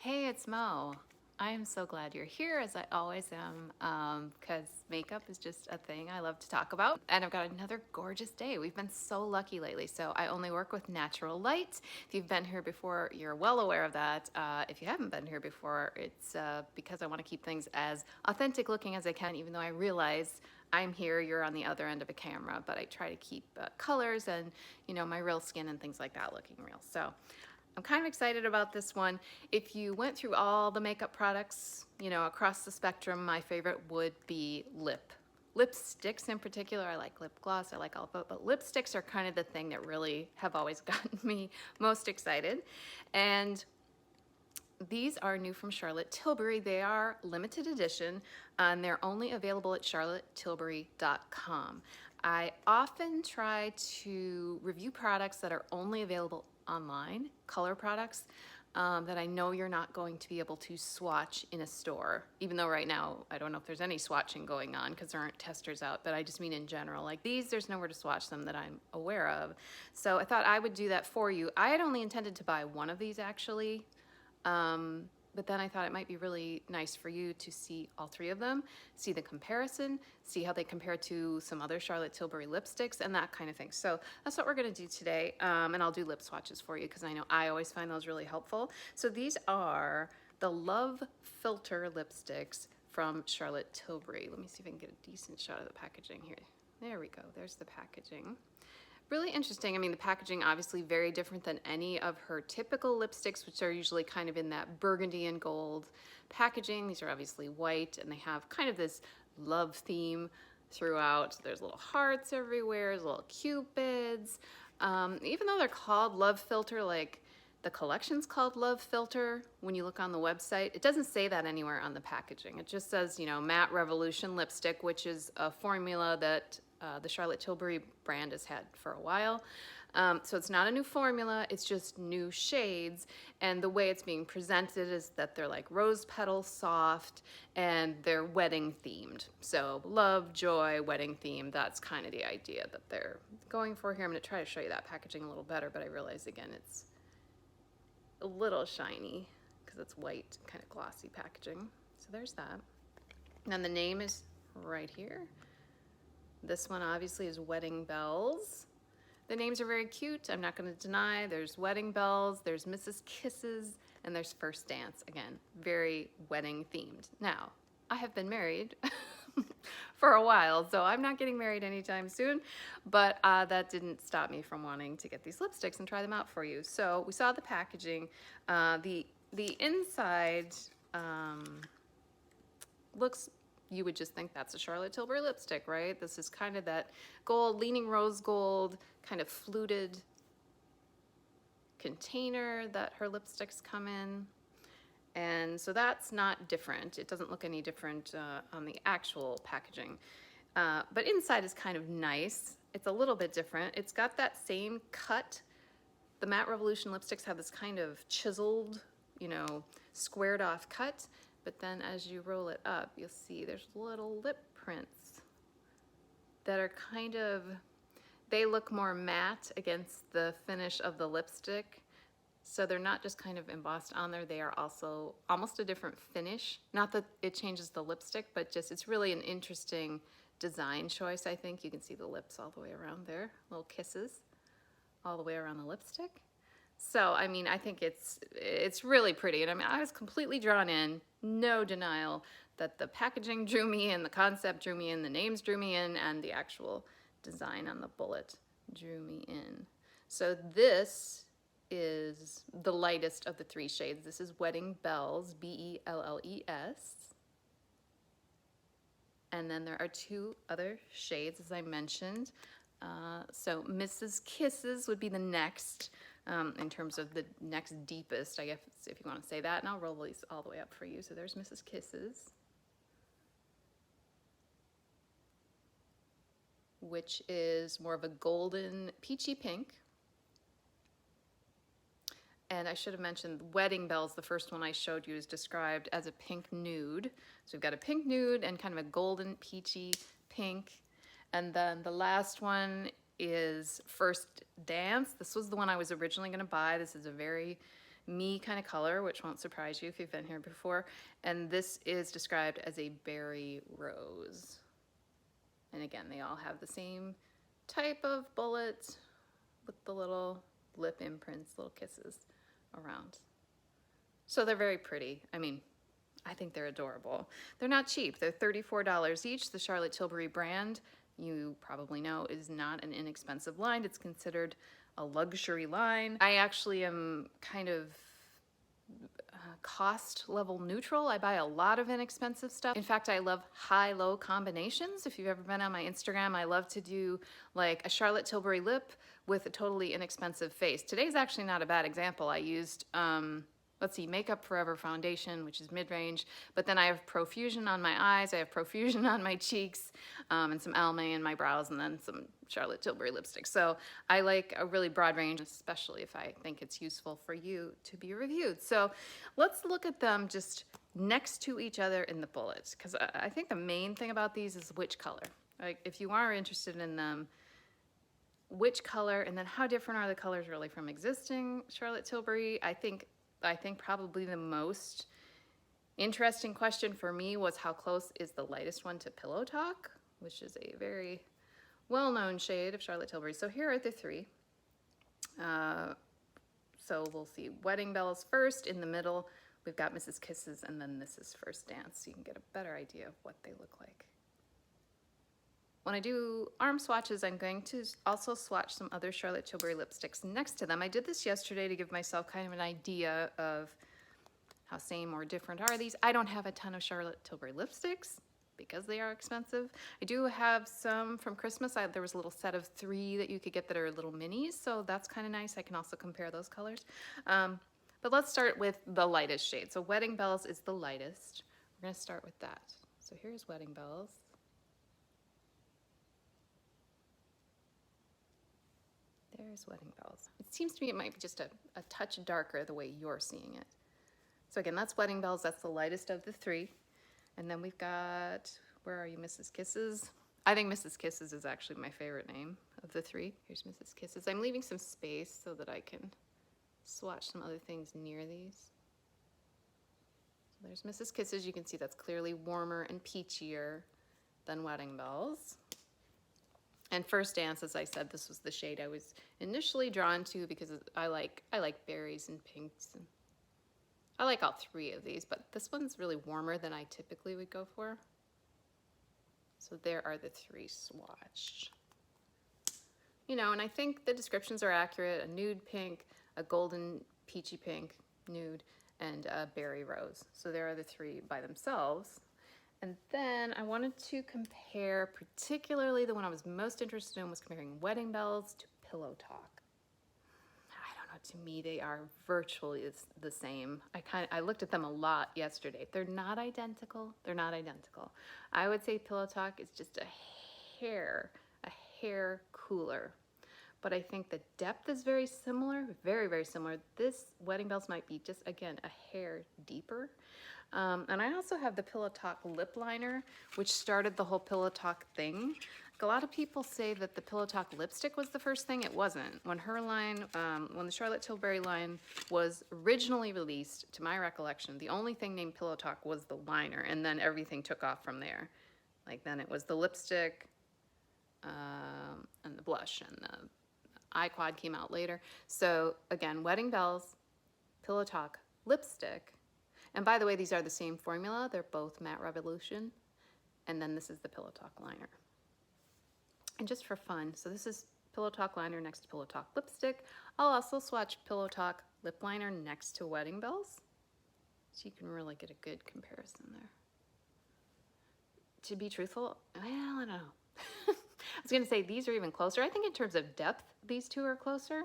Hey, it's Mo. I am so glad you're here, as I always am, because makeup is just a thing I love to talk about. And I've got another gorgeous day. We've been so lucky lately. So I only work with natural light. If you've been here before, you're well aware of that. If you haven't been here before, it's because I want to keep things as authentic looking as I can, even though I realize I'm here, you're on the other end of a camera, but I try to keep colors and, my real skin and things like that looking real. So I'm kind of excited about this one. If you went through all the makeup products, across the spectrum, my favorite would be lipsticks in particular. I like lip gloss, I like all of it, but lipsticks are kind of the thing that really have always gotten me most excited. And these are new from Charlotte Tilbury. They are limited edition, and they're only available at charlottetilbury.com. I often try to review products that are only available online, color products, that I know you're not going to be able to swatch in a store. Even though right now, I don't know if there's any swatching going on because there aren't testers out, but I just mean in general. Like these, there's nowhere to swatch them that I'm aware of. So I thought I would do that for you. I had only intended to buy one of these actually. But then I thought it might be really nice for you to see all three of them, see the comparison, see how they compare to some other Charlotte Tilbury lipsticks and that kind of thing. So that's what we're gonna do today. And I'll do lip swatches for you because I know I always find those really helpful. So these are the Love Filter lipsticks from Charlotte Tilbury. Let me see if I can get a decent shot of the packaging here. There we go, there's the packaging. Really interesting. I mean, the packaging obviously very different than any of her typical lipsticks, which are usually kind of in that burgundy and gold packaging. These are obviously white, and they have kind of this love theme throughout. There's little hearts everywhere, there's little cupids. Even though they're called Love Filter, like the collection's called Love Filter, when you look on the website, it doesn't say that anywhere on the packaging. It just says, Matte Revolution lipstick, which is a formula that the Charlotte Tilbury brand has had for a while. So it's not a new formula, it's just new shades. And the way it's being presented is that they're like rose petal soft and they're wedding themed. So love, joy, wedding theme, that's kind of the idea that they're going for here. I'm gonna try to show you that packaging a little better, but I realize again, it's a little shiny because it's white, kind of glossy packaging. So there's that. And then the name is right here. This one obviously is Wedding Bells. The names are very cute, I'm not gonna deny. There's Wedding Bells, there's Mrs. Kisses, and there's First Dance. Again, very wedding themed. Now, I have been married for a while, so I'm not getting married anytime soon, but that didn't stop me from wanting to get these lipsticks and try them out for you. So we saw the packaging. The inside looks, you would just think that's a Charlotte Tilbury lipstick, right? This is kind of that gold, leaning rose gold, kind of fluted container that her lipsticks come in. And so that's not different. It doesn't look any different on the actual packaging. But inside is kind of nice. It's a little bit different. It's got that same cut. The Matte Revolution lipsticks have this kind of chiseled, squared off cut. But then as you roll it up, you'll see there's little lip prints that are kind of, they look more matte against the finish of the lipstick. So they're not just kind of embossed on there, they are also almost a different finish. Not that it changes the lipstick, but just it's really an interesting design choice, I think. You can see the lips all the way around there, little kisses all the way around the lipstick. So, I mean, I think it's really pretty. And I mean, I was completely drawn in, no denial that the packaging drew me in, the concept drew me in, the names drew me in, and the actual design on the bullet drew me in. So this is the lightest of the three shades. This is Wedding Bells, B-E-L-L-E-S. And then there are two other shades, as I mentioned. So Mrs. Kisses would be the next, in terms of the next deepest, I guess, if you want to say that. And I'll roll these all the way up for you. So there's Mrs. Kisses, which is more of a golden peachy pink. And I should have mentioned Wedding Bells, the first one I showed you, is described as a pink nude. So we've got a pink nude and kind of a golden peachy pink. And then the last one is First Dance. This was the one I was originally going to buy. This is a very me kind of color, which won't surprise you if you've been here before. And this is described as a berry rose. And again, they all have the same type of bullet with the little lip imprints, little kisses around. So they're very pretty. I mean, I think they're adorable. They're not cheap. They're $34 each. The Charlotte Tilbury brand, you probably know, is not an inexpensive line. It's considered a luxury line. I actually am kind of cost level neutral. I buy a lot of inexpensive stuff. In fact, I love high-low combinations. If you've ever been on my Instagram, I love to do like a Charlotte Tilbury lip with a totally inexpensive face. Today's actually not a bad example. I used, let's see, Makeup Forever foundation, which is mid-range, but then I have Profusion on my eyes, I have Profusion on my cheeks, and some Almay in my brows, and then some Charlotte Tilbury lipstick. So I like a really broad range, especially if I think it's useful for you to be reviewed. So let's look at them just next to each other in the bullets, because I think the main thing about these is which color. Like, if you are interested in them, which color, and then how different are the colors really from existing Charlotte Tilbury? I think probably the most interesting question for me was how close is the lightest one to Pillow Talk, which is a very well-known shade of Charlotte Tilbury. So here are the three. So we'll see Wedding Bells first. In the middle, we've got Mrs. Kisses, and then this is First Dance, so you can get a better idea of what they look like. When I do arm swatches, I'm going to also swatch some other Charlotte Tilbury lipsticks next to them. I did this yesterday to give myself kind of an idea of how same or different are these. I don't have a ton of Charlotte Tilbury lipsticks because they are expensive. I do have some from Christmas. There was a little set of 3 that you could get that are little minis, so that's kind of nice. I can also compare those colors. But let's start with the lightest shade. So Wedding Bells is the lightest. We're going to start with that. So here's Wedding Bells. There's Wedding Bells. It seems to me it might be just a touch darker the way you're seeing it. So again, that's Wedding Bells. That's the lightest of the 3. And then we've got, where are you, Mrs. Kisses? I think Mrs. Kisses is actually my favorite name of the 3. Here's Mrs. Kisses. I'm leaving some space so that I can swatch some other things near these. So there's Mrs. Kisses. You can see that's clearly warmer and peachier than Wedding Bells. And First Dance, as I said, this was the shade I was initially drawn to because I like berries and pinks. And I like all 3 of these, but this one's really warmer than I typically would go for. So there are the 3 swatched. You know, and I think the descriptions are accurate. A nude pink, a golden peachy pink, nude, and a berry rose. So there are the 3 by themselves. And then I wanted to compare, particularly the one I was most interested in was comparing Wedding Bells to Pillow Talk. I don't know, to me they are virtually the same. I looked at them a lot yesterday. They're not identical. They're not identical. I would say Pillow Talk is just a hair cooler. But I think the depth is very similar, very, very similar. This Wedding Bells might be just, again, a hair deeper. And I also have the Pillow Talk lip liner, which started the whole Pillow Talk thing. Like, a lot of people say that the Pillow Talk lipstick was the first thing. It wasn't. When her line, when the Charlotte Tilbury line was originally released, to my recollection, the only thing named Pillow Talk was the liner, and then everything took off from there. Like, then it was the lipstick, and the blush, and the eye quad came out later. So again, Wedding Bells, Pillow Talk lipstick. And by the way, these are the same formula. They're both Matte Revolution. And then this is the Pillow Talk liner. And just for fun, so this is Pillow Talk liner next to Pillow Talk lipstick. I'll also swatch Pillow Talk lip liner next to Wedding Bells, so you can really get a good comparison there. To be truthful, well, I don't know. I was gonna say these are even closer. I think in terms of depth, these 2 are closer.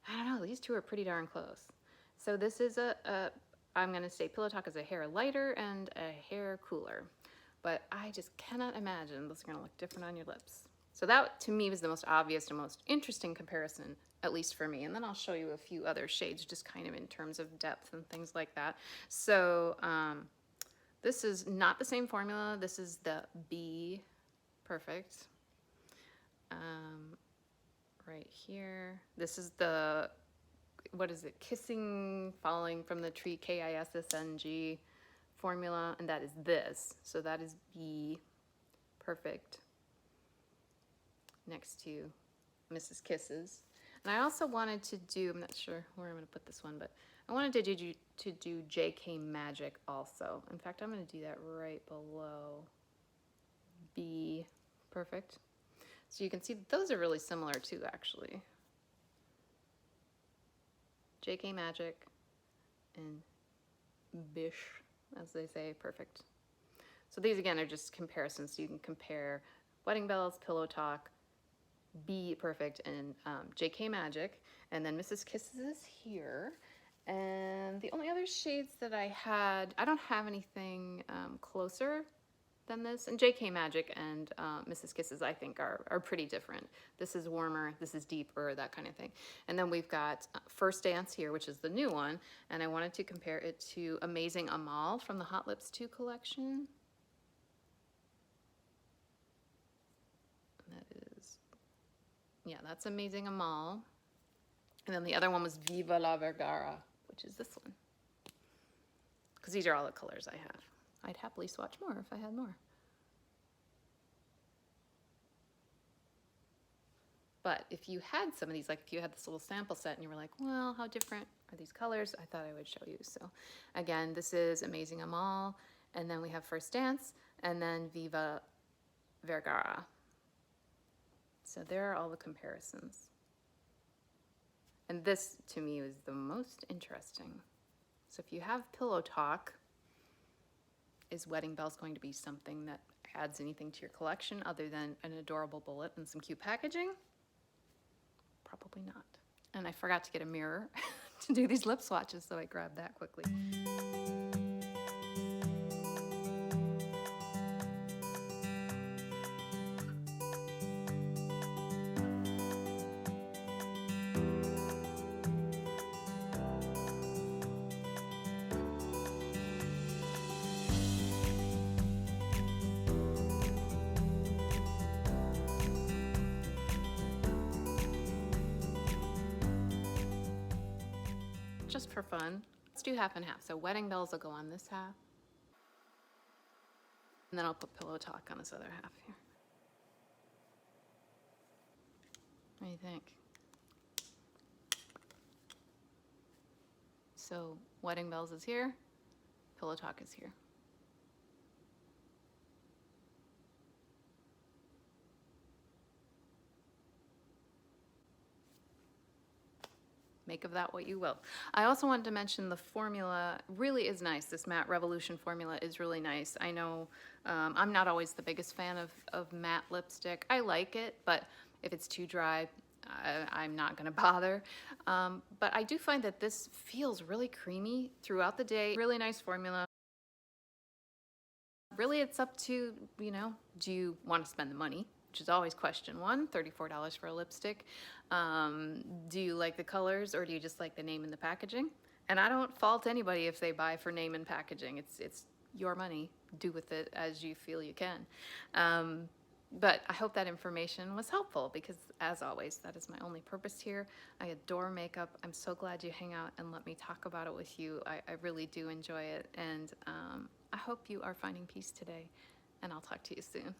I don't know, these 2 are pretty darn close. So this is I'm gonna say Pillow Talk is a hair lighter and a hair cooler, but I just cannot imagine those are gonna look different on your lips. So that to me was the most obvious and most interesting comparison, at least for me. And then I'll show you a few other shades just kind of in terms of depth and things like that. So this is not the same formula. This is the B Perfect. Right here. This is the what is it? Kissing Falling from the Tree, KISSNG formula, and that is this. So that is B. Perfect. Next to Mrs. Kisses. And I also wanted to do, I'm not sure where I'm going to put this one, but I wanted to do JK Magic also. In fact, I'm going to do that right below B. Perfect. So you can see those are really similar too, actually. JK Magic and Bish, as they say, perfect. So these again are just comparisons. So you can compare Wedding Bells, Pillow Talk, B Perfect, and JK Magic. And then Mrs. Kisses is here. And the only other shades that I had, I don't have anything closer than this. And JK Magic and Mrs. Kisses, I think, are pretty different. This is warmer, this is deeper, that kind of thing. And then we've got First Dance here, which is the new one. And I wanted to compare it to Amazing Amal from the Hot Lips 2 collection. And that is, yeah, that's Amazing Amal. And then the other one was Viva la Vergara, which is this one. Because these are all the colors I have. I'd happily swatch more if I had more. But if you had some of these, like if you had this little sample set and you were like, well, how different are these colors? I thought I would show you. So again, this is Amazing Amal, and then we have First Dance, and then Viva Vergara. So there are all the comparisons. And this, to me, was the most interesting. So if you have Pillow Talk, is Wedding Bells going to be something that adds anything to your collection other than an adorable bullet and some cute packaging? Probably not. And I forgot to get a mirror to do these lip swatches, so I grabbed that quickly. Just for fun, let's do half and half. So Wedding Bells will go on this half, and then I'll put Pillow Talk on this other half here. What do you think? So Wedding Bells is here, Pillow Talk is here. Make of that what you will. I also wanted to mention the formula really is nice. This Matte Revolution formula is really nice. I know I'm not always the biggest fan of matte lipstick. I like it, but if it's too dry, I'm not gonna bother. But I do find that this feels really creamy throughout the day. Really nice formula. Really, it's up to, you know, do you want to spend the money? Which is always question one, $34 for a lipstick. Do you like the colors, or do you just like the name and the packaging? And I don't fault anybody if they buy for name and packaging. It's your money. Do with it as you feel you can. But I hope that information was helpful, because as always, that is my only purpose here. I adore makeup. I'm so glad you hang out and let me talk about it with you. I really do enjoy it. And I hope you are finding peace today, and I'll talk to you soon.